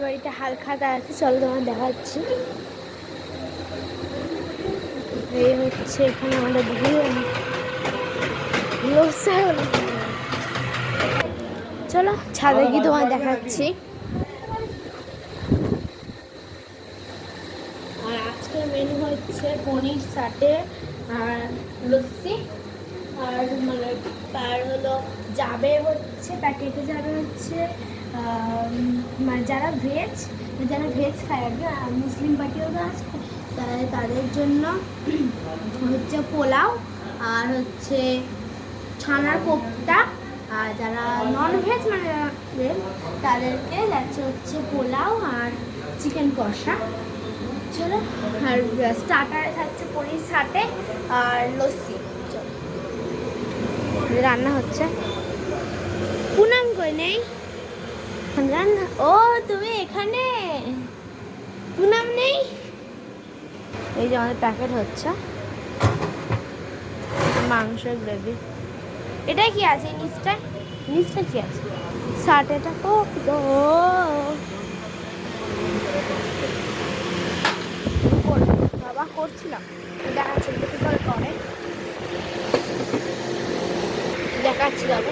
বাড়িতে হালখাতা আছে, চলো তোমার দেখাচ্ছি। এই হচ্ছে এখানে আমাদের চলো ছাদে গিয়ে তোমার দেখাচ্ছি। আর আজকের মেনু হচ্ছে পনির সাটে আর লস্যি, আর মানে তার হলো যাবে হচ্ছে প্যাকেটে যাবে হচ্ছে মানে যারা ভেজ খায় আর কি, মুসলিম পার্টিও তো আছে, তাদের জন্য হচ্ছে পোলাও আর হচ্ছে ছানার কোপ্তা। আর যারা নন ভেজ মানে তাদেরকে যাচ্ছে হচ্ছে পোলাও আর চিকেন কষা। চলো, আর স্টার্টারে থাকছে পনির সাটে আর লস্যি। রান্না হচ্ছে। পুনাম কই নেই রান্না? ও তুমি এখানে, পুনাম নেই। এই যে আমাদের প্যাকেট হচ্ছে মাংসের গ্রেভি। এটা কি আছে নিচটা? নিচটা কি আছে? শার্ট এটা। ও বাবা করছিলাম, দেখাচ্ছি কি করে করে দেখাচ্ছি বাবা।